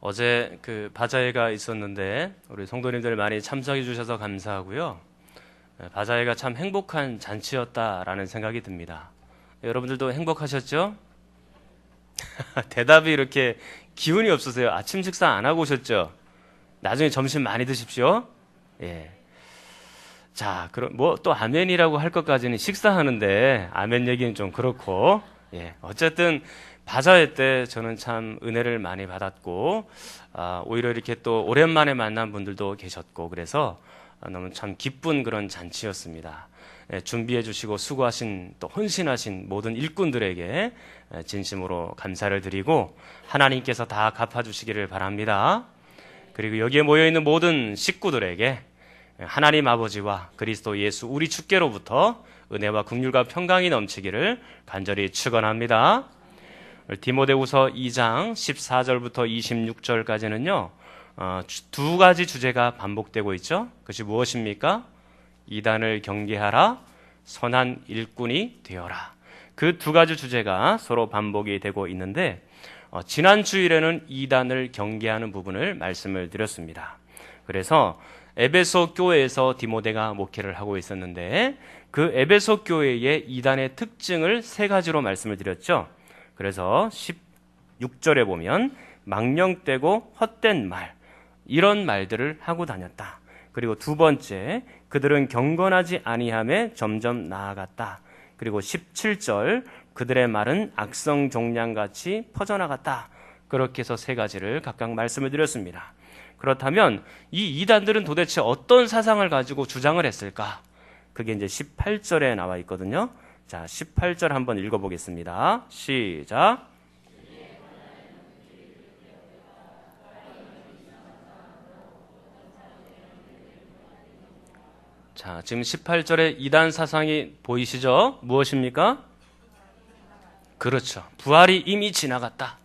어제 그 바자회가 있었는데 우리 성도님들 많이 참석해 주셔서 감사하고요. 바자회가 참 행복한 잔치였다라는 생각이 듭니다. 여러분들도 행복하셨죠? 대답이 이렇게 기운이 없으세요. 아침 식사 안 하고 오셨죠? 나중에 점심 많이 드십시오. 예. 자, 그럼 뭐 또 아멘이라고 할 것까지는 식사하는데 아멘 얘기는 좀 그렇고, 예. 어쨌든 바자회 때 저는 참 은혜를 많이 받았고, 오히려 이렇게 또 오랜만에 만난 분들도 계셨고, 그래서 너무 참 기쁜 그런 잔치였습니다. 예, 준비해 주시고 수고하신 또 헌신하신 모든 일꾼들에게 진심으로 감사를 드리고 하나님께서 다 갚아주시기를 바랍니다. 그리고 여기에 모여있는 모든 식구들에게 하나님 아버지와 그리스도 예수 우리 주께로부터 은혜와 긍휼과 평강이 넘치기를 간절히 축원합니다. 디모데후서 2장 14절부터 26절까지는요 두 가지 주제가 반복되고 있죠. 그것이 무엇입니까? 이단을 경계하라, 선한 일꾼이 되어라. 그 두 가지 주제가 서로 반복이 되고 있는데 지난 주일에는 이단을 경계하는 부분을 말씀을 드렸습니다. 그래서 에베소 교회에서 디모데가 목회를 하고 있었는데 그 에베소 교회의 이단의 특징을 세 가지로 말씀을 드렸죠. 그래서 16절에 보면 망령되고 헛된 말, 이런 말들을 하고 다녔다. 그리고 두 번째, 그들은 경건하지 아니함에 점점 나아갔다. 그리고 17절, 그들의 말은 악성 종량같이 퍼져나갔다. 그렇게 해서 세 가지를 각각 말씀을 드렸습니다. 그렇다면 이 이단들은 도대체 어떤 사상을 가지고 주장을 했을까? 그게 이제 18절에 나와 있거든요. 자, 18절 한번 읽어보겠습니다. 시작. 자, 지금 18절에 이단 사상이 보이시죠? 무엇입니까? 그렇죠. 부활이 이미 지나갔다.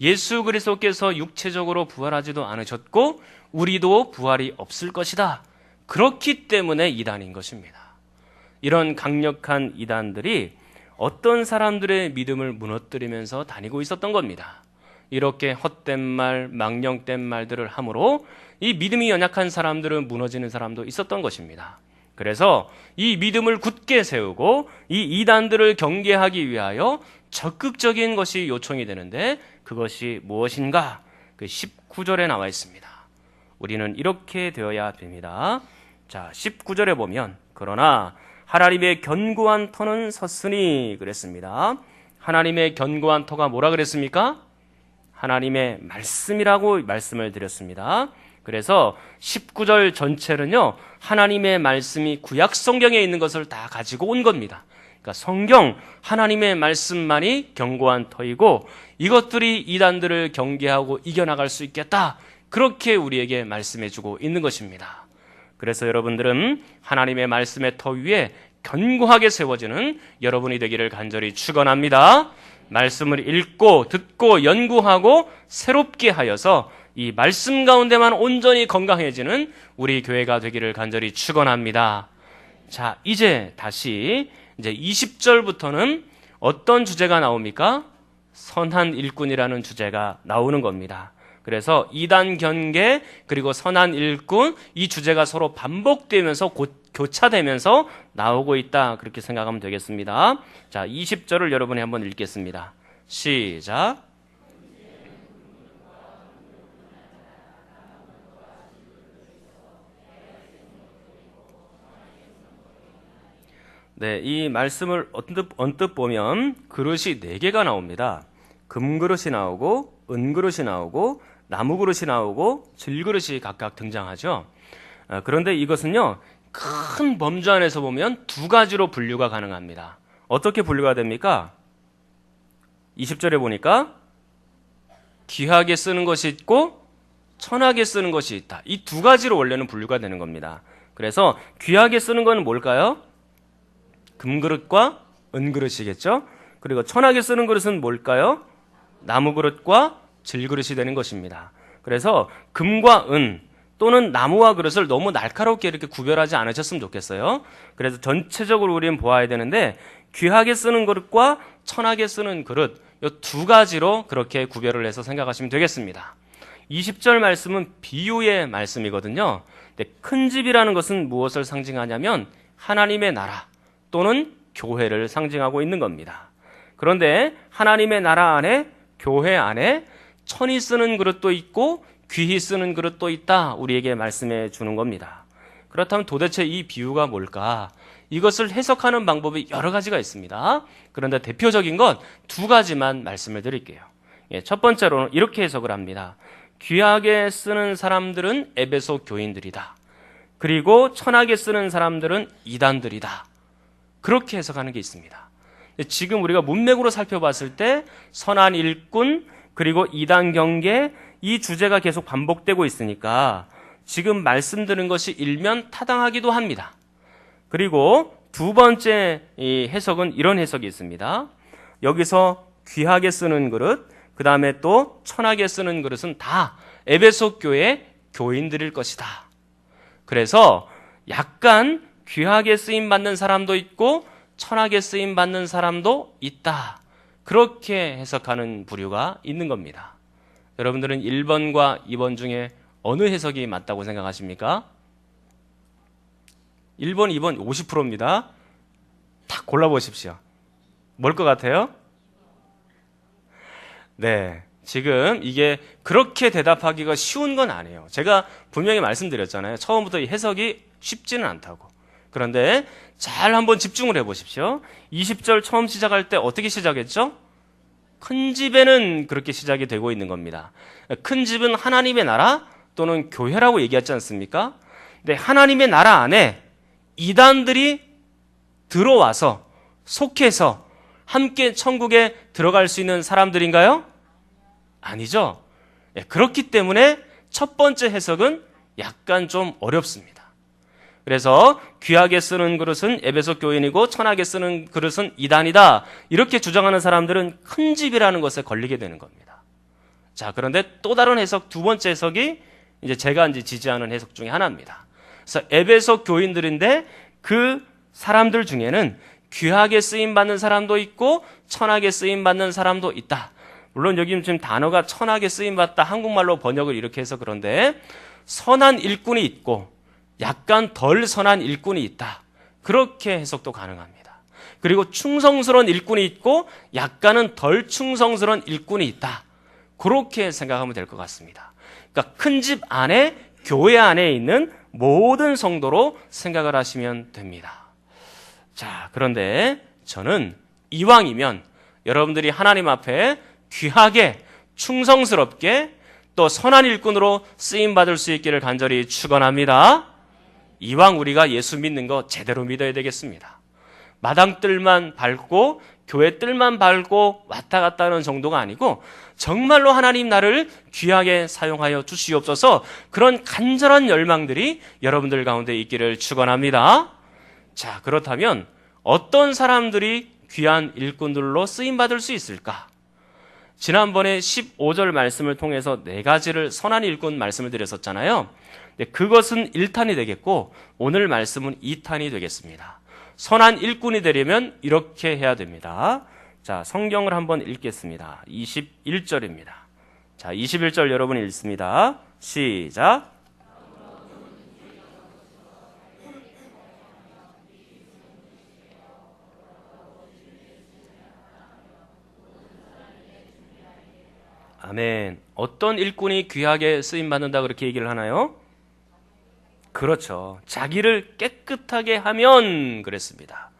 예수 그리스도께서 육체적으로 부활하지도 않으셨고 우리도 부활이 없을 것이다. 그렇기 때문에 이단인 것입니다. 이런 강력한 이단들이 어떤 사람들의 믿음을 무너뜨리면서 다니고 있었던 겁니다. 이렇게 헛된 말, 망령된 말들을 함으로 이 믿음이 연약한 사람들은 무너지는 사람도 있었던 것입니다. 그래서 이 믿음을 굳게 세우고 이 이단들을 경계하기 위하여 적극적인 것이 요청이 되는데 그것이 무엇인가? 그 19절에 나와 있습니다. 우리는 이렇게 되어야 됩니다. 자, 19절에 보면 그러나 하나님의 견고한 터는 섰으니 그랬습니다. 하나님의 견고한 터가 뭐라 그랬습니까? 하나님의 말씀이라고 말씀을 드렸습니다. 그래서 19절 전체는요, 하나님의 말씀이 구약 성경에 있는 것을 다 가지고 온 겁니다. 그러니까 성경, 하나님의 말씀만이 견고한 터이고 이것들이 이단들을 경계하고 이겨나갈 수 있겠다. 그렇게 우리에게 말씀해주고 있는 것입니다. 그래서 여러분들은 하나님의 말씀의 터 위에 견고하게 세워지는 여러분이 되기를 간절히 축원합니다. 말씀을 읽고 듣고 연구하고 새롭게 하여서 이 말씀 가운데만 온전히 건강해지는 우리 교회가 되기를 간절히 축원합니다. 자, 이제 다시 이제 20절부터는 어떤 주제가 나옵니까? 선한 일꾼이라는 주제가 나오는 겁니다. 그래서 이단 경계 그리고 선한 일꾼 이 주제가 서로 반복되면서 교차되면서 나오고 있다. 그렇게 생각하면 되겠습니다. 자, 20절을 여러분이 한번 읽겠습니다. 시작. 네, 이 말씀을 언뜻 보면 그릇이 4개가 나옵니다. 금그릇이 나오고 은그릇이 나오고 나무그릇이 나오고 질그릇이 각각 등장하죠. 그런데 이것은요, 큰 범주 안에서 보면 두 가지로 분류가 가능합니다. 어떻게 분류가 됩니까? 20절에 보니까 귀하게 쓰는 것이 있고 천하게 쓰는 것이 있다. 이 두 가지로 원래는 분류가 되는 겁니다. 그래서 귀하게 쓰는 건 뭘까요? 금그릇과 은그릇이겠죠? 그리고 천하게 쓰는 그릇은 뭘까요? 나무그릇과 질그릇이 되는 것입니다. 그래서 금과 은 또는 나무와 그릇을 너무 날카롭게 이렇게 구별하지 않으셨으면 좋겠어요. 그래서 전체적으로 우리는 보아야 되는데 귀하게 쓰는 그릇과 천하게 쓰는 그릇 이 두 가지로 그렇게 구별을 해서 생각하시면 되겠습니다. 20절 말씀은 비유의 말씀이거든요. 근데 큰 집이라는 것은 무엇을 상징하냐면 하나님의 나라 또는 교회를 상징하고 있는 겁니다. 그런데 하나님의 나라 안에, 교회 안에 천이 쓰는 그릇도 있고 귀히 쓰는 그릇도 있다, 우리에게 말씀해 주는 겁니다. 그렇다면 도대체 이 비유가 뭘까? 이것을 해석하는 방법이 여러 가지가 있습니다. 그런데 대표적인 것 두 가지만 말씀을 드릴게요. 첫 번째로는 이렇게 해석을 합니다. 귀하게 쓰는 사람들은 에베소 교인들이다. 그리고 천하게 쓰는 사람들은 이단들이다. 그렇게 해석하는 게 있습니다. 지금 우리가 문맥으로 살펴봤을 때 선한 일꾼 그리고 이단 경계, 이 주제가 계속 반복되고 있으니까 지금 말씀드린 것이 일면 타당하기도 합니다. 그리고 두 번째 이 해석은 이런 해석이 있습니다. 여기서 귀하게 쓰는 그릇, 그 다음에 또 천하게 쓰는 그릇은 다 에베소 교회 교인들일 것이다. 그래서 약간 귀하게 쓰임 받는 사람도 있고 천하게 쓰임 받는 사람도 있다. 그렇게 해석하는 부류가 있는 겁니다. 여러분들은 1번과 2번 중에 어느 해석이 맞다고 생각하십니까? 1번, 2번 50%입니다. 딱 골라보십시오. 뭘 것 같아요? 네, 지금 이게 그렇게 대답하기가 쉬운 건 아니에요. 제가 분명히 말씀드렸잖아요. 처음부터 이 해석이 쉽지는 않다고. 그런데 잘 한번 집중을 해보십시오. 20절 처음 시작할 때 어떻게 시작했죠? 큰 집에는 그렇게 시작이 되고 있는 겁니다. 큰 집은 하나님의 나라 또는 교회라고 얘기하지 않습니까? 근데 하나님의 나라 안에 이단들이 들어와서 속해서 함께 천국에 들어갈 수 있는 사람들인가요? 아니죠. 그렇기 때문에 첫 번째 해석은 약간 좀 어렵습니다. 그래서 귀하게 쓰는 그릇은 에베소 교인이고 천하게 쓰는 그릇은 이단이다, 이렇게 주장하는 사람들은 큰 집이라는 것에 걸리게 되는 겁니다. 자, 그런데 또 다른 해석, 두 번째 해석이 이제 제가 이제 지지하는 해석 중에 하나입니다. 그래서 에베소 교인들인데 그 사람들 중에는 귀하게 쓰임 받는 사람도 있고 천하게 쓰임 받는 사람도 있다. 물론 여기 지금 단어가 천하게 쓰임 받다, 한국말로 번역을 이렇게 해서 그런데 선한 일꾼이 있고 약간 덜 선한 일꾼이 있다. 그렇게 해석도 가능합니다. 그리고 충성스러운 일꾼이 있고 약간은 덜 충성스러운 일꾼이 있다. 그렇게 생각하면 될 것 같습니다. 그러니까 큰 집 안에, 교회 안에 있는 모든 성도로 생각을 하시면 됩니다. 자, 그런데 저는 이왕이면 여러분들이 하나님 앞에 귀하게, 충성스럽게 또 선한 일꾼으로 쓰임받을 수 있기를 간절히 축원합니다. 이왕 우리가 예수 믿는 거 제대로 믿어야 되겠습니다. 마당 뜰만 밟고 교회 뜰만 밟고 왔다 갔다 하는 정도가 아니고 정말로 하나님 나를 귀하게 사용하여 주시옵소서, 그런 간절한 열망들이 여러분들 가운데 있기를 축원합니다. 자, 그렇다면 어떤 사람들이 귀한 일꾼들로 쓰임받을 수 있을까? 지난번에 15절 말씀을 통해서 네 가지를 선한 일꾼 말씀을 드렸었잖아요. 그것은 1탄이 되겠고 오늘 말씀은 2탄이 되겠습니다. 선한 일꾼이 되려면 이렇게 해야 됩니다. 자, 성경을 한번 읽겠습니다. 21절입니다. 자, 21절 여러분 읽습니다. 시작. 아멘. 어떤 일꾼이 귀하게 쓰임받는다 그렇게 얘기를 하나요? 그렇죠. 자기를 깨끗하게 하면 그랬습니다.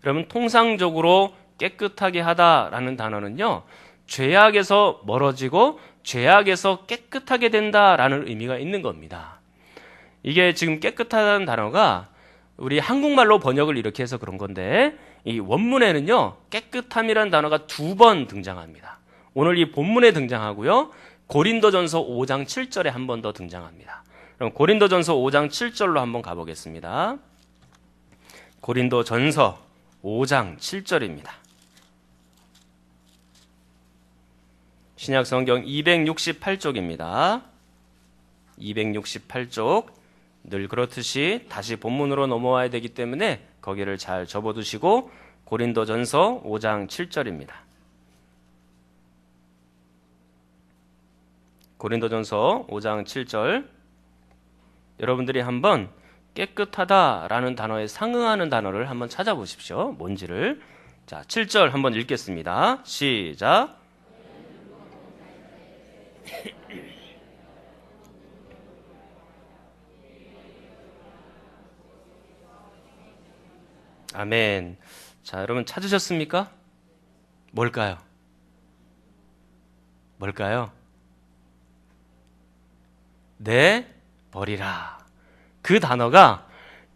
여러분, 통상적으로 깨끗하게 하다라는 단어는요, 죄악에서 멀어지고 죄악에서 깨끗하게 된다라는 의미가 있는 겁니다. 이게 지금 깨끗하다는 단어가 우리 한국말로 번역을 이렇게 해서 그런 건데 이 원문에는요, 깨끗함이라는 단어가 2번 등장합니다. 오늘 이 본문에 등장하고요, 고린도전서 5장 7절에 한 번 더 등장합니다. 그럼 고린도전서 5장 7절로 한번 가보겠습니다. 고린도전서 5장 7절입니다. 신약성경 268쪽입니다. 268쪽. 늘 그렇듯이 다시 본문으로 넘어와야 되기 때문에 거기를 잘 접어두시고 고린도전서 5장 7절입니다. 고린도전서 5장 7절. 여러분들이 한번 깨끗하다라는 단어에 상응하는 단어를 한번 찾아보십시오. 뭔지를. 자, 7절 한번 읽겠습니다. 시작. 아멘. 자, 여러분 찾으셨습니까? 뭘까요? 뭘까요? 내 버리라. 그 단어가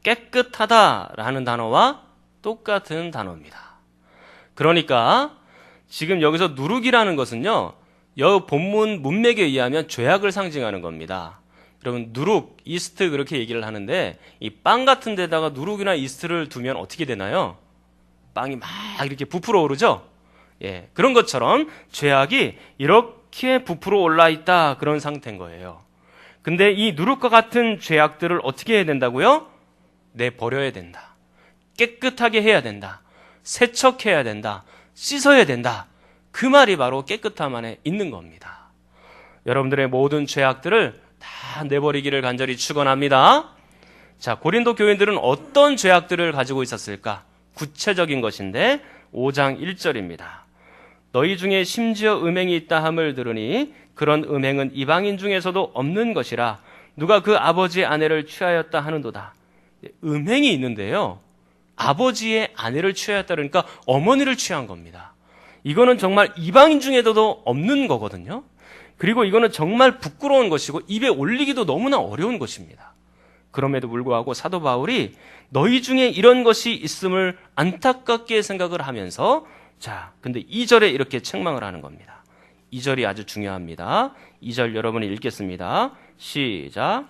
깨끗하다라는 단어와 똑같은 단어입니다. 그러니까 지금 여기서 누룩이라는 것은요, 여 본문 문맥에 의하면 죄악을 상징하는 겁니다. 여러분 누룩, 이스트 그렇게 얘기를 하는데 이 빵 같은 데다가 누룩이나 이스트를 두면 어떻게 되나요? 빵이 막 이렇게 부풀어 오르죠? 예, 그런 것처럼 죄악이 이렇게 부풀어 올라 있다, 그런 상태인 거예요. 근데 이 누룩과 같은 죄악들을 어떻게 해야 된다고요? 내버려야 된다. 깨끗하게 해야 된다. 세척해야 된다. 씻어야 된다. 그 말이 바로 깨끗함 안에 있는 겁니다. 여러분들의 모든 죄악들을 다 내버리기를 간절히 축원합니다. 자, 고린도 교인들은 어떤 죄악들을 가지고 있었을까? 구체적인 것인데 5장 1절입니다. 너희 중에 심지어 음행이 있다 함을 들으니 그런 음행은 이방인 중에서도 없는 것이라 누가 그 아버지의 아내를 취하였다 하는도다. 음행이 있는데요, 아버지의 아내를 취하였다 그러니까 어머니를 취한 겁니다. 이거는 정말 이방인 중에도 없는 거거든요. 그리고 이거는 정말 부끄러운 것이고 입에 올리기도 너무나 어려운 것입니다. 그럼에도 불구하고 사도 바울이 너희 중에 이런 것이 있음을 안타깝게 생각을 하면서, 자, 근데 2절에 이렇게 책망을 하는 겁니다. 2절이 아주 중요합니다. 2절 여러분이 읽겠습니다. 시작.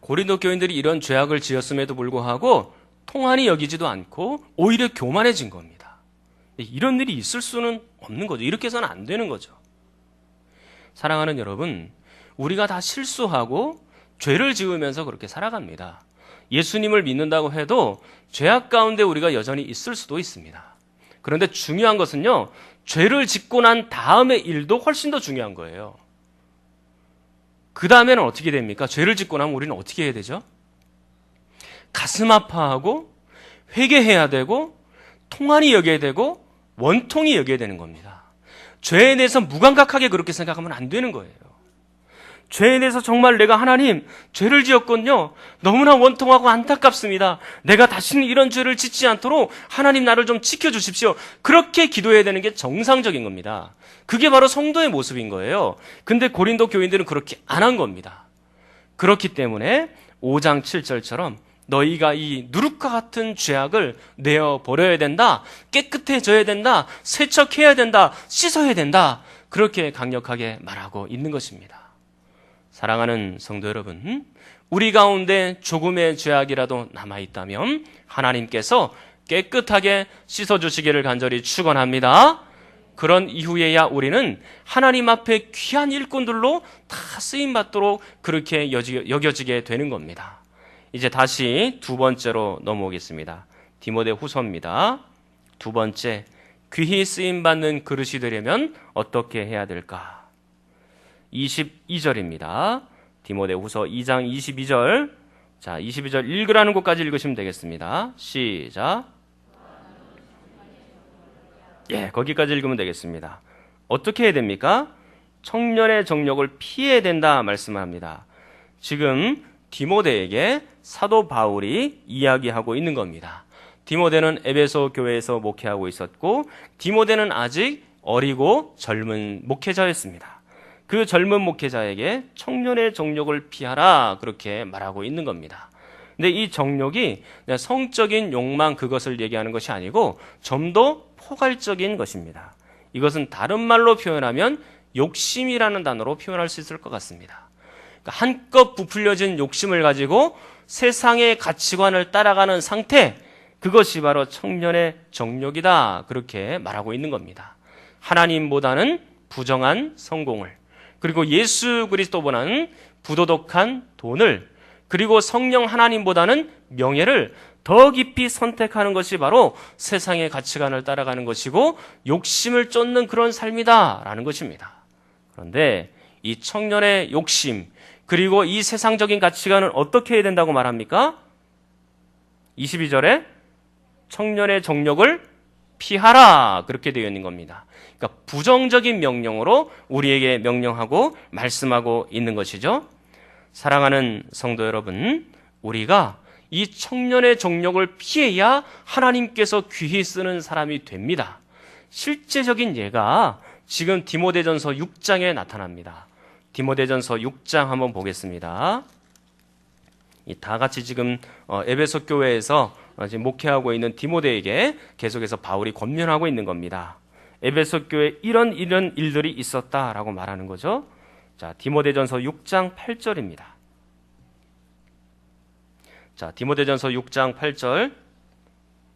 고린도 교인들이 이런 죄악을 지었음에도 불구하고 통한이 여기지도 않고 오히려 교만해진 겁니다. 이런 일이 있을 수는 없는 거죠. 이렇게 해서는 안 되는 거죠. 사랑하는 여러분, 우리가 다 실수하고 죄를 지으면서 그렇게 살아갑니다. 예수님을 믿는다고 해도 죄악 가운데 우리가 여전히 있을 수도 있습니다. 그런데 중요한 것은요, 죄를 짓고 난 다음의 일도 훨씬 더 중요한 거예요. 그 다음에는 어떻게 됩니까? 죄를 짓고 나면 우리는 어떻게 해야 되죠? 가슴 아파하고 회개해야 되고 통한이 여겨야 되고 원통이 여겨야 되는 겁니다. 죄에 대해서 무감각하게 그렇게 생각하면 안 되는 거예요. 죄에 대해서 정말 내가 하나님 죄를 지었군요. 너무나 원통하고 안타깝습니다. 내가 다시는 이런 죄를 짓지 않도록 하나님 나를 좀 지켜주십시오. 그렇게 기도해야 되는 게 정상적인 겁니다. 그게 바로 성도의 모습인 거예요. 근데 고린도 교인들은 그렇게 안 한 겁니다. 그렇기 때문에 5장 7절처럼 너희가 이 누룩과 같은 죄악을 내어버려야 된다. 깨끗해져야 된다. 세척해야 된다. 씻어야 된다. 그렇게 강력하게 말하고 있는 것입니다. 사랑하는 성도 여러분, 우리 가운데 조금의 죄악이라도 남아있다면 하나님께서 깨끗하게 씻어주시기를 간절히 축원합니다. 그런 이후에야 우리는 하나님 앞에 귀한 일꾼들로 다 쓰임받도록 그렇게 여겨지게 되는 겁니다. 이제 다시 두 번째로 넘어오겠습니다. 디모데 후서입니다. 두 번째, 귀히 쓰임받는 그릇이 되려면 어떻게 해야 될까? 22절입니다. 디모데 후서 2장 22절. 자, 22절 읽으라는 곳까지 읽으시면 되겠습니다. 시작. 예, 거기까지 읽으면 되겠습니다. 어떻게 해야 됩니까? 청년의 정욕을 피해야 된다 말씀합니다. 지금 디모데에게 사도 바울이 이야기하고 있는 겁니다. 디모데는 에베소 교회에서 목회하고 있었고 디모데는 아직 어리고 젊은 목회자였습니다. 그 젊은 목회자에게 청년의 정욕을 피하라 그렇게 말하고 있는 겁니다. 근데 이 정욕이 성적인 욕망 그것을 얘기하는 것이 아니고 좀 더 포괄적인 것입니다. 이것은 다른 말로 표현하면 욕심이라는 단어로 표현할 수 있을 것 같습니다. 그러니까 한껏 부풀려진 욕심을 가지고 세상의 가치관을 따라가는 상태, 그것이 바로 청년의 정욕이다 그렇게 말하고 있는 겁니다. 하나님보다는 부정한 성공을, 그리고 예수 그리스도보다는 부도덕한 돈을, 그리고 성령 하나님보다는 명예를 더 깊이 선택하는 것이 바로 세상의 가치관을 따라가는 것이고 욕심을 쫓는 그런 삶이다라는 것입니다. 그런데 이 청년의 욕심 그리고 이 세상적인 가치관은 어떻게 해야 된다고 말합니까? 22절에 청년의 정욕을 피하라 그렇게 되어 있는 겁니다. 그러니까 부정적인 명령으로 우리에게 명령하고 말씀하고 있는 것이죠. 사랑하는 성도 여러분, 우리가 이 청년의 정욕을 피해야 하나님께서 귀히 쓰는 사람이 됩니다. 실제적인 예가 지금 디모데전서 6장에 나타납니다. 디모데전서 6장 한번 보겠습니다. 다 같이 지금 에베소 교회에서 지금 목회하고 있는 디모데에게 계속해서 바울이 권면하고 있는 겁니다. 에베소 교회에 이런 일들이 있었다라고 말하는 거죠. 자, 디모데전서 6장 8절입니다. 자, 디모데전서 6장 8절.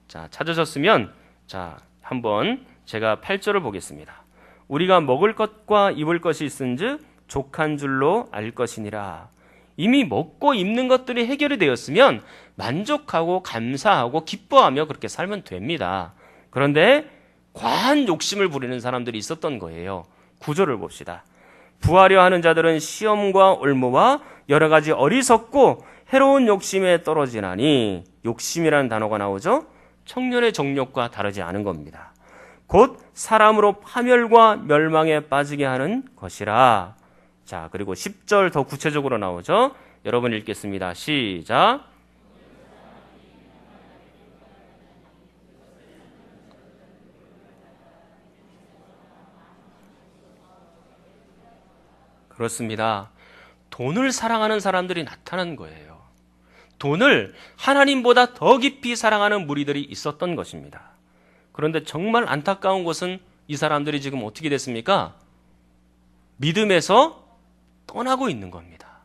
자, 찾으셨으면 자, 한번 제가 8절을 보겠습니다. 우리가 먹을 것과 입을 것이 있은즉 족한 줄로 알 것이니라. 이미 먹고 입는 것들이 해결이 되었으면 만족하고 감사하고 기뻐하며 그렇게 살면 됩니다. 그런데 과한 욕심을 부리는 사람들이 있었던 거예요. 구절을 봅시다. 부하려 하는 자들은 시험과 올무와 여러 가지 어리석고 해로운 욕심에 떨어지나니, 욕심이라는 단어가 나오죠. 청년의 정욕과 다르지 않은 겁니다. 곧 사람으로 파멸과 멸망에 빠지게 하는 것이라. 자, 그리고 10절 더 구체적으로 나오죠. 여러분 읽겠습니다. 시작. 그렇습니다. 돈을 사랑하는 사람들이 나타난 거예요. 돈을 하나님보다 더 깊이 사랑하는 무리들이 있었던 것입니다. 그런데 정말 안타까운 것은 이 사람들이 지금 어떻게 됐습니까? 믿음에서 떠나고 있는 겁니다.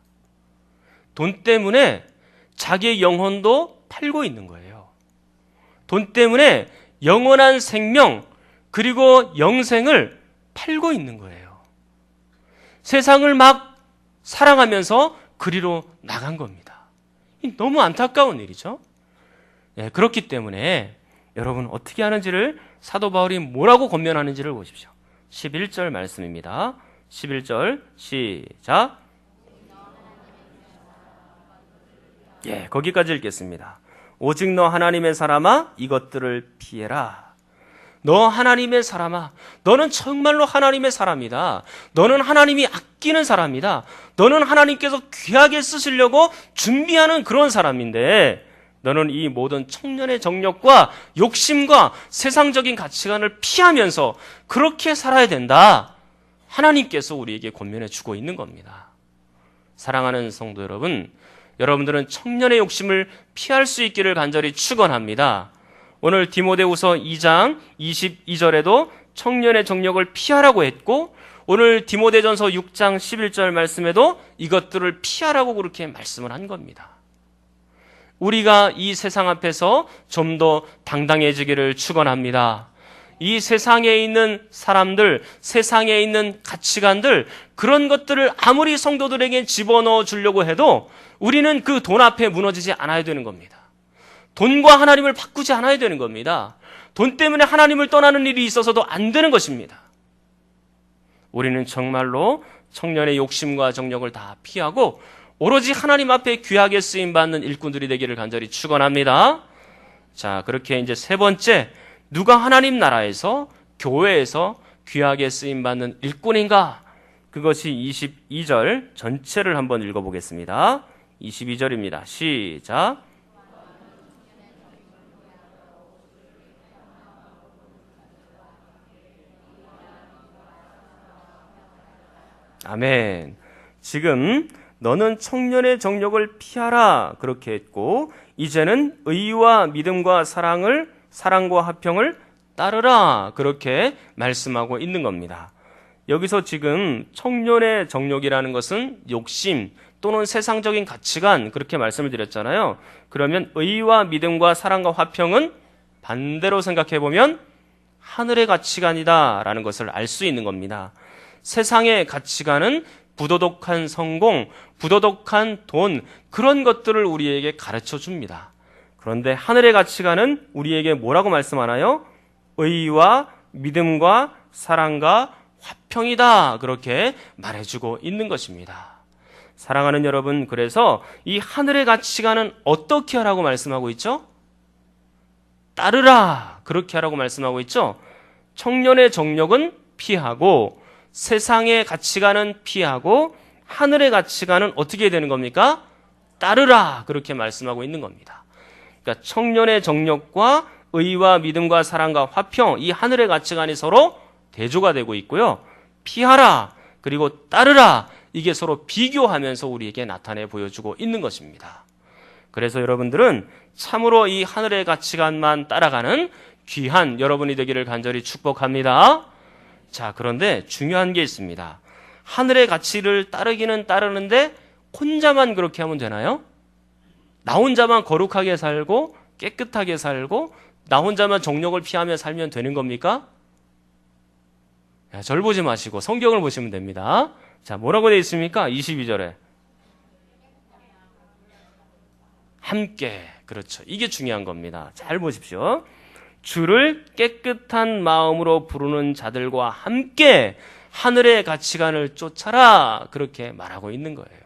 돈 때문에 자기의 영혼도 팔고 있는 거예요. 돈 때문에 영원한 생명 그리고 영생을 팔고 있는 거예요. 세상을 막 사랑하면서 그리로 나간 겁니다. 너무 안타까운 일이죠. 네, 그렇기 때문에 여러분 어떻게 하는지를 사도 바울이 뭐라고 권면하는지를 보십시오. 11절 말씀입니다. 11절 시작. 예, 거기까지 읽겠습니다. 오직 너 하나님의 사람아 이것들을 피해라. 너 하나님의 사람아, 너는 정말로 하나님의 사람이다. 너는 하나님이 아끼는 사람이다. 너는 하나님께서 귀하게 쓰시려고 준비하는 그런 사람인데, 너는 이 모든 청년의 정욕과 욕심과 세상적인 가치관을 피하면서 그렇게 살아야 된다. 하나님께서 우리에게 권면해 주고 있는 겁니다. 사랑하는 성도 여러분, 여러분들은 청년의 욕심을 피할 수 있기를 간절히 축원합니다. 오늘 디모데후서 2장 22절에도 청년의 정욕을 피하라고 했고, 오늘 디모데전서 6장 11절 말씀에도 이것들을 피하라고 그렇게 말씀을 한 겁니다. 우리가 이 세상 앞에서 좀 더 당당해지기를 축원합니다. 이 세상에 있는 사람들, 세상에 있는 가치관들, 그런 것들을 아무리 성도들에게 집어넣어 주려고 해도 우리는 그 돈 앞에 무너지지 않아야 되는 겁니다. 돈과 하나님을 바꾸지 않아야 되는 겁니다. 돈 때문에 하나님을 떠나는 일이 있어서도 안 되는 것입니다. 우리는 정말로 청년의 욕심과 정욕을 다 피하고 오로지 하나님 앞에 귀하게 쓰임받는 일꾼들이 되기를 간절히 축원합니다. 자, 그렇게 이제 세 번째, 누가 하나님 나라에서, 교회에서 귀하게 쓰임받는 일꾼인가? 그것이 22절 전체를 한번 읽어보겠습니다. 22절입니다. 시작. 아멘. 지금 너는 청년의 정욕을 피하라 그렇게 했고, 이제는 의와 믿음과 사랑과 화평을 따르라 그렇게 말씀하고 있는 겁니다. 여기서 지금 청년의 정욕이라는 것은 욕심 또는 세상적인 가치관 그렇게 말씀을 드렸잖아요. 그러면 의와 믿음과 사랑과 화평은 반대로 생각해 보면 하늘의 가치관이다라는 것을 알 수 있는 겁니다. 세상의 가치관은 부도덕한 성공, 부도덕한 돈, 그런 것들을 우리에게 가르쳐 줍니다. 그런데 하늘의 가치관은 우리에게 뭐라고 말씀하나요? 의와 믿음과 사랑과 화평이다. 그렇게 말해주고 있는 것입니다. 사랑하는 여러분, 그래서 이 하늘의 가치관은 어떻게 하라고 말씀하고 있죠? 따르라. 그렇게 하라고 말씀하고 있죠? 청년의 정욕은 피하고 세상의 가치관은 피하고 하늘의 가치관은 어떻게 되는 겁니까? 따르라. 그렇게 말씀하고 있는 겁니다. 그러니까 청년의 정욕과 의와 믿음과 사랑과 화평, 이 하늘의 가치관이 서로 대조가 되고 있고요. 피하라, 그리고 따르라, 이게 서로 비교하면서 우리에게 나타내 보여주고 있는 것입니다. 그래서 여러분들은 참으로 이 하늘의 가치관만 따라가는 귀한 여러분이 되기를 간절히 축복합니다. 자, 그런데 중요한 게 있습니다. 하늘의 가치를 따르기는 따르는데 혼자만 그렇게 하면 되나요? 나 혼자만 거룩하게 살고 깨끗하게 살고 나 혼자만 정욕을 피하며 살면 되는 겁니까? 절 보지 마시고 성경을 보시면 됩니다. 자, 뭐라고 되어 있습니까? 22절에 함께. 그렇죠. 이게 중요한 겁니다. 잘 보십시오. 주를 깨끗한 마음으로 부르는 자들과 함께 하늘의 가치관을 쫓아라. 그렇게 말하고 있는 거예요.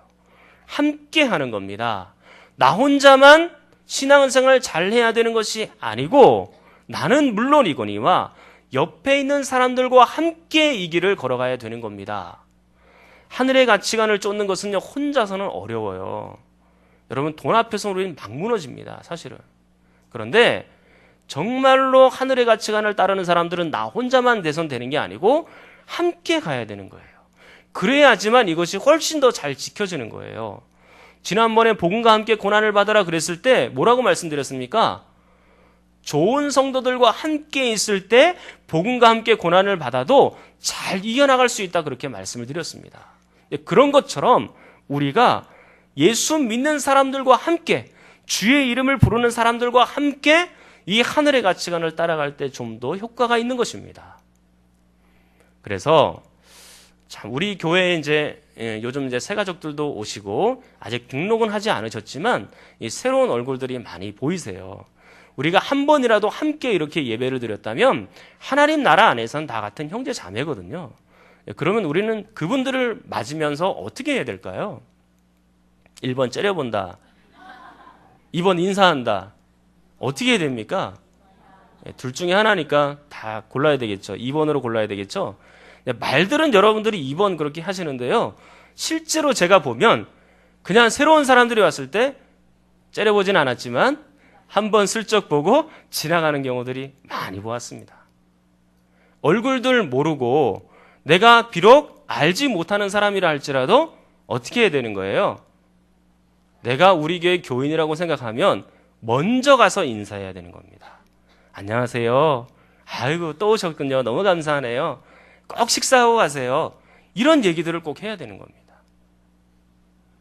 함께 하는 겁니다. 나 혼자만 신앙생활을 잘 해야 되는 것이 아니고 나는 물론이거니와 옆에 있는 사람들과 함께 이 길을 걸어가야 되는 겁니다. 하늘의 가치관을 쫓는 것은요, 혼자서는 어려워요. 여러분, 돈 앞에서 우리는 막 무너집니다, 사실은. 그런데 정말로 하늘의 가치관을 따르는 사람들은 나 혼자만 돼선 되는 게 아니고 함께 가야 되는 거예요. 그래야지만 이것이 훨씬 더 잘 지켜지는 거예요. 지난번에 복음과 함께 고난을 받으라 그랬을 때 뭐라고 말씀드렸습니까? 좋은 성도들과 함께 있을 때 복음과 함께 고난을 받아도 잘 이겨나갈 수 있다, 그렇게 말씀을 드렸습니다. 그런 것처럼 우리가 예수 믿는 사람들과 함께, 주의 이름을 부르는 사람들과 함께 이 하늘의 가치관을 따라갈 때 좀 더 효과가 있는 것입니다. 그래서 참 우리 교회에 요즘 새 가족들도 오시고 아직 등록은 하지 않으셨지만 이 새로운 얼굴들이 많이 보이세요. 우리가 한 번이라도 함께 이렇게 예배를 드렸다면 하나님 나라 안에서는 다 같은 형제 자매거든요. 그러면 우리는 그분들을 맞으면서 어떻게 해야 될까요? 1번 째려본다. 2번 인사한다. 어떻게 해야 됩니까? 둘 중에 하나니까 다 골라야 되겠죠. 2번으로 골라야 되겠죠. 말들은 여러분들이 2번 그렇게 하시는데요. 실제로 제가 보면 그냥 새로운 사람들이 왔을 때 째려보진 않았지만 한번 슬쩍 보고 지나가는 경우들이 많이 보았습니다. 얼굴들 모르고 내가 비록 알지 못하는 사람이라 할지라도 어떻게 해야 되는 거예요? 내가 우리 교회 교인이라고 생각하면 먼저 가서 인사해야 되는 겁니다. 안녕하세요. 아이고 또 오셨군요. 너무 감사하네요. 꼭 식사하고 가세요. 이런 얘기들을 꼭 해야 되는 겁니다.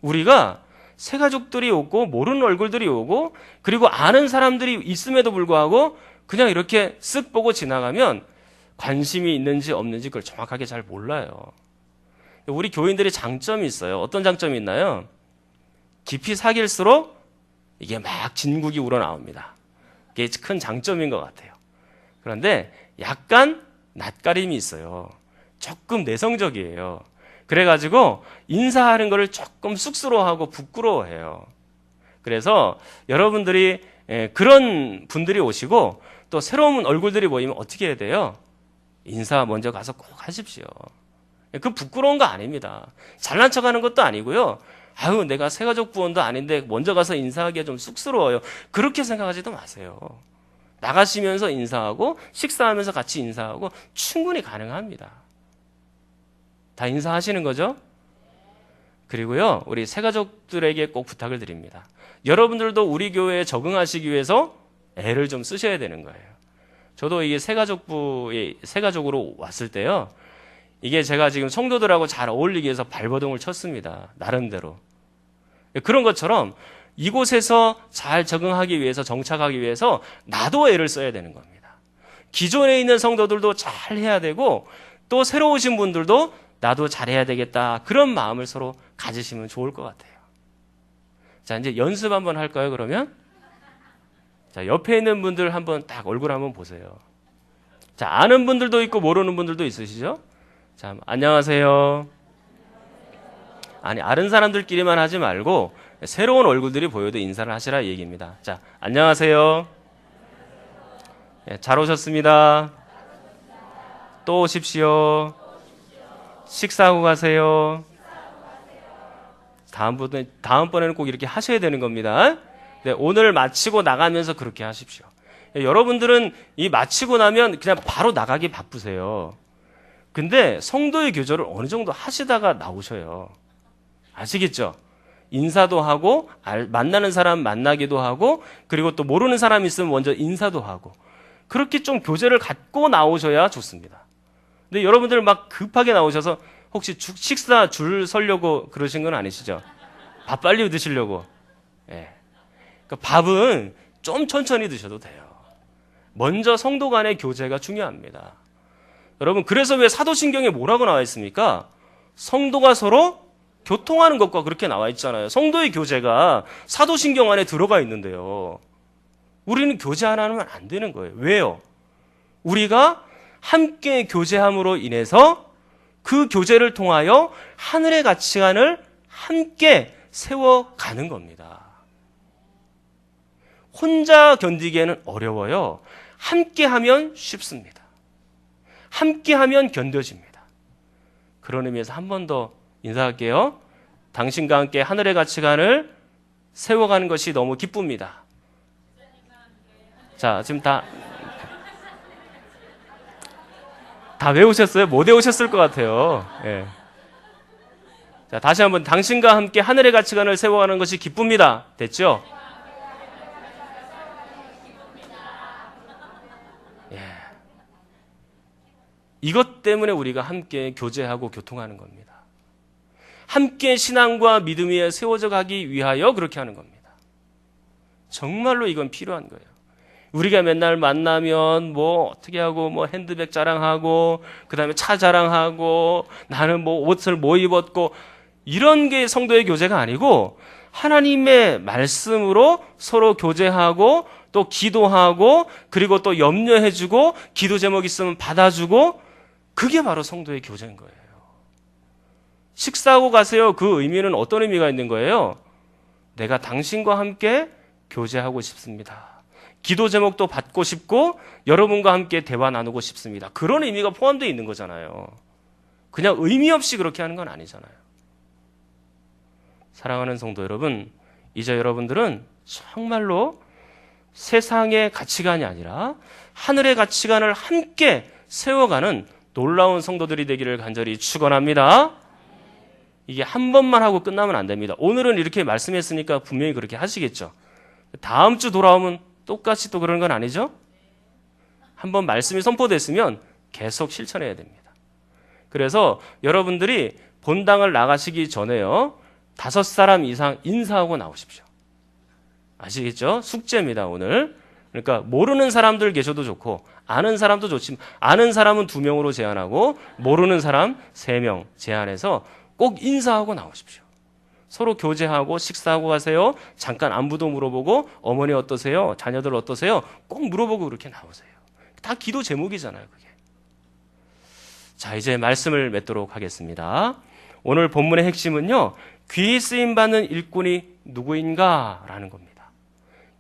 우리가 새 가족들이 오고 모르는 얼굴들이 오고 그리고 아는 사람들이 있음에도 불구하고 그냥 이렇게 쓱 보고 지나가면 관심이 있는지 없는지 그걸 정확하게 잘 몰라요. 우리 교인들의 장점이 있어요. 어떤 장점이 있나요? 깊이 사귈수록 이게 막 진국이 우러나옵니다. 이게 큰 장점인 것 같아요. 그런데 약간 낯가림이 있어요. 조금 내성적이에요. 그래가지고 인사하는 거를 조금 쑥스러워하고 부끄러워해요. 그래서 여러분들이 그런 분들이 오시고 또 새로운 얼굴들이 모이면 어떻게 해야 돼요? 인사 먼저 가서 꼭 하십시오. 그 부끄러운 거 아닙니다. 잘난 척하는 것도 아니고요. 아유, 내가 새가족 부원도 아닌데 먼저 가서 인사하기가 좀 쑥스러워요. 그렇게 생각하지도 마세요. 나가시면서 인사하고 식사하면서 같이 인사하고 충분히 가능합니다. 다 인사하시는 거죠? 그리고요, 우리 새가족들에게 꼭 부탁을 드립니다. 여러분들도 우리 교회에 적응하시기 위해서 애를 좀 쓰셔야 되는 거예요. 저도 이게 새가족으로 왔을 때요, 이게 제가 지금 성도들하고 잘 어울리기 위해서 발버둥을 쳤습니다. 나름대로. 그런 것처럼 이곳에서 잘 적응하기 위해서, 정착하기 위해서 나도 애를 써야 되는 겁니다. 기존에 있는 성도들도 잘 해야 되고 또 새로 오신 분들도 나도 잘해야 되겠다. 그런 마음을 서로 가지시면 좋을 것 같아요. 자, 이제 연습 한번 할까요, 그러면? 자, 옆에 있는 분들 한번 딱 얼굴 한번 보세요. 자, 아는 분들도 있고 모르는 분들도 있으시죠? 자, 안녕하세요. 아니, 아는 사람들끼리만 하지 말고 새로운 얼굴들이 보여도 인사를 하시라 이 얘기입니다. 자, 안녕하세요. 네, 잘 오셨습니다. 또 오십시오. 식사하고 가세요. 다음번에는 꼭 이렇게 하셔야 되는 겁니다. 네, 오늘 마치고 나가면서 그렇게 하십시오. 여러분들은 이 마치고 나면 그냥 바로 나가기 바쁘세요. 근데 성도의 교제를 어느 정도 하시다가 나오셔요. 아시겠죠? 인사도 하고 만나는 사람 만나기도 하고 그리고 또 모르는 사람 있으면 먼저 인사도 하고 그렇게 좀 교제를 갖고 나오셔야 좋습니다. 근데 여러분들 막 급하게 나오셔서 혹시 식사 줄 서려고 그러신 건 아니시죠? 밥 빨리 드시려고. 예. 그러니까 밥은 좀 천천히 드셔도 돼요. 먼저 성도 간의 교제가 중요합니다. 여러분, 그래서 왜 사도신경에 뭐라고 나와 있습니까? 성도가 서로 교통하는 것과 그렇게 나와 있잖아요. 성도의 교제가 사도신경 안에 들어가 있는데요. 우리는 교제 안 하면 안 되는 거예요. 왜요? 우리가 함께 교제함으로 인해서 그 교제를 통하여 하늘의 가치관을 함께 세워가는 겁니다. 혼자 견디기에는 어려워요. 함께 하면 쉽습니다. 함께 하면 견뎌집니다. 그런 의미에서 한 번 더 인사할게요. 당신과 함께 하늘의 가치관을 세워가는 것이 너무 기쁩니다. 자, 지금 다 외우셨어요? 못 외우셨을 것 같아요. 예. 자, 다시 한번 당신과 함께 하늘의 가치관을 세워가는 것이 기쁩니다. 됐죠? 예. 이것 때문에 우리가 함께 교제하고 교통하는 겁니다. 함께 신앙과 믿음 위에 세워져 가기 위하여 그렇게 하는 겁니다. 정말로 이건 필요한 거예요. 우리가 맨날 만나면 뭐 어떻게 하고 뭐 핸드백 자랑하고 그다음에 차 자랑하고 나는 뭐 옷을 뭐 입었고 이런 게 성도의 교제가 아니고 하나님의 말씀으로 서로 교제하고 또 기도하고 그리고 또 염려해주고 기도 제목 있으면 받아주고 그게 바로 성도의 교제인 거예요. 식사하고 가세요. 그 의미는 어떤 의미가 있는 거예요? 내가 당신과 함께 교제하고 싶습니다. 기도 제목도 받고 싶고 여러분과 함께 대화 나누고 싶습니다. 그런 의미가 포함되어 있는 거잖아요. 그냥 의미 없이 그렇게 하는 건 아니잖아요. 사랑하는 성도 여러분, 이제 여러분들은 정말로 세상의 가치관이 아니라 하늘의 가치관을 함께 세워가는 놀라운 성도들이 되기를 간절히 축원합니다. 이게 한 번만 하고 끝나면 안 됩니다. 오늘은 이렇게 말씀했으니까 분명히 그렇게 하시겠죠. 다음 주 돌아오면 똑같이 또 그런 건 아니죠? 한번 말씀이 선포됐으면 계속 실천해야 됩니다. 그래서 여러분들이 본당을 나가시기 전에요. 5사람 이상 인사하고 나오십시오. 아시겠죠? 숙제입니다, 오늘. 그러니까 모르는 사람들 계셔도 좋고 아는 사람도 좋지만 아는 사람은 2명으로 제한하고 모르는 사람 3명 제한해서 꼭 인사하고 나오십시오. 서로 교제하고 식사하고 가세요. 잠깐 안부도 물어보고 어머니 어떠세요? 자녀들 어떠세요? 꼭 물어보고 그렇게 나오세요. 다 기도 제목이잖아요, 그게. 자, 이제 말씀을 맺도록 하겠습니다. 오늘 본문의 핵심은요. 귀히 쓰임받는 일꾼이 누구인가라는 겁니다.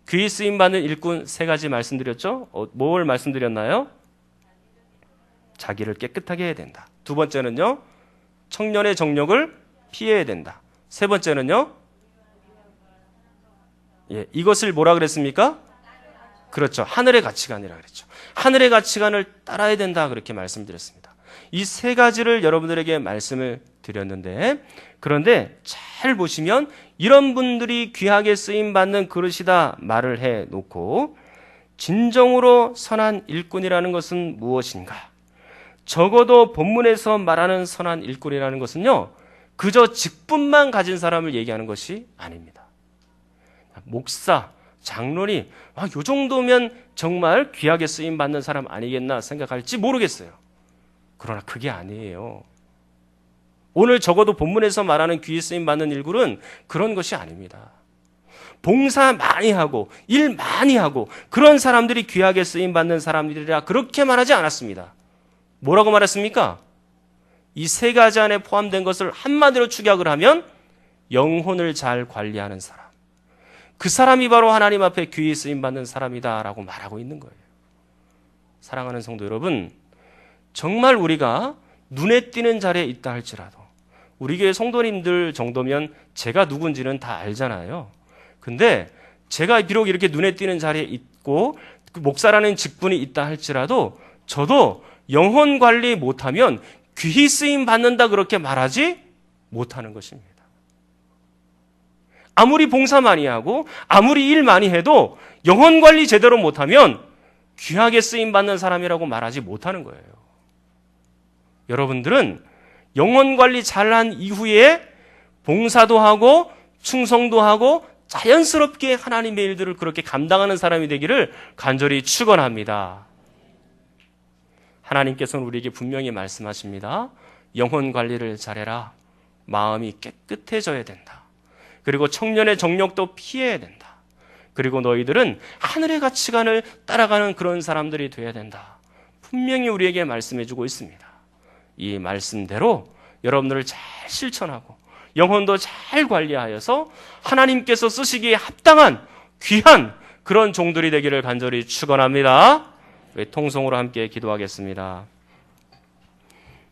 귀히 쓰임받는 일꾼 3가지 말씀드렸죠? 뭘 말씀드렸나요? 자기를 깨끗하게 해야 된다. 2번째는요. 청년의 정욕을 피해야 된다. 3번째는요. 예, 이것을 뭐라 그랬습니까? 그렇죠. 하늘의 가치관이라 그랬죠. 하늘의 가치관을 따라야 된다 그렇게 말씀드렸습니다. 이 3가지를 여러분들에게 말씀을 드렸는데 그런데 잘 보시면 이런 분들이 귀하게 쓰임받는 그릇이다 말을 해놓고 진정으로 선한 일꾼이라는 것은 무엇인가? 적어도 본문에서 말하는 선한 일꾼이라는 것은요. 그저 직분만 가진 사람을 얘기하는 것이 아닙니다. 목사, 장로니 요 정도면 정말 귀하게 쓰임받는 사람 아니겠나 생각할지 모르겠어요. 그러나 그게 아니에요. 오늘 적어도 본문에서 말하는 귀히 쓰임 받는 일꾼은 그런 것이 아닙니다. 봉사 많이 하고 일 많이 하고 그런 사람들이 귀하게 쓰임 받는 사람들이라 그렇게 말하지 않았습니다. 뭐라고 말했습니까? 이 세 가지 안에 포함된 것을 한마디로 축약을 하면 영혼을 잘 관리하는 사람. 그 사람이 바로 하나님 앞에 귀히 쓰임 받는 사람이다라고 말하고 있는 거예요. 사랑하는 성도 여러분, 정말 우리가 눈에 띄는 자리에 있다 할지라도 우리 교회 성도님들 정도면 제가 누군지는 다 알잖아요. 근데 제가 비록 이렇게 눈에 띄는 자리에 있고 목사라는 직분이 있다 할지라도 저도 영혼 관리 못하면 귀히 쓰임 받는다 그렇게 말하지 못하는 것입니다. 아무리 봉사 많이 하고 아무리 일 많이 해도 영혼 관리 제대로 못하면 귀하게 쓰임 받는 사람이라고 말하지 못하는 거예요. 여러분들은 영혼 관리 잘한 이후에 봉사도 하고 충성도 하고 자연스럽게 하나님의 일들을 그렇게 감당하는 사람이 되기를 간절히 축원합니다. 하나님께서는 우리에게 분명히 말씀하십니다. 영혼 관리를 잘해라. 마음이 깨끗해져야 된다. 그리고 청년의 정욕도 피해야 된다. 그리고 너희들은 하늘의 가치관을 따라가는 그런 사람들이 되어야 된다. 분명히 우리에게 말씀해주고 있습니다. 이 말씀대로 여러분들을 잘 실천하고 영혼도 잘 관리하여서 하나님께서 쓰시기에 합당한 귀한 그런 종들이 되기를 간절히 축원합니다. 우리 통성으로 함께 기도하겠습니다.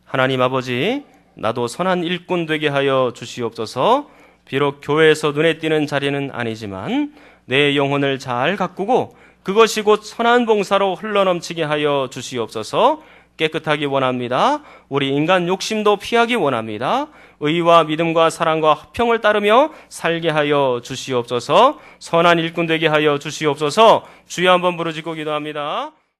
하나님 아버지, 나도 선한 일꾼 되게 하여 주시옵소서. 비록 교회에서 눈에 띄는 자리는 아니지만 내 영혼을 잘 가꾸고 그것이 곧 선한 봉사로 흘러넘치게 하여 주시옵소서. 깨끗하기 원합니다. 우리 인간 욕심도 피하기 원합니다. 의와 믿음과 사랑과 화평을 따르며 살게 하여 주시옵소서. 선한 일꾼 되게 하여 주시옵소서. 주여 한번 부르짖고 기도합니다.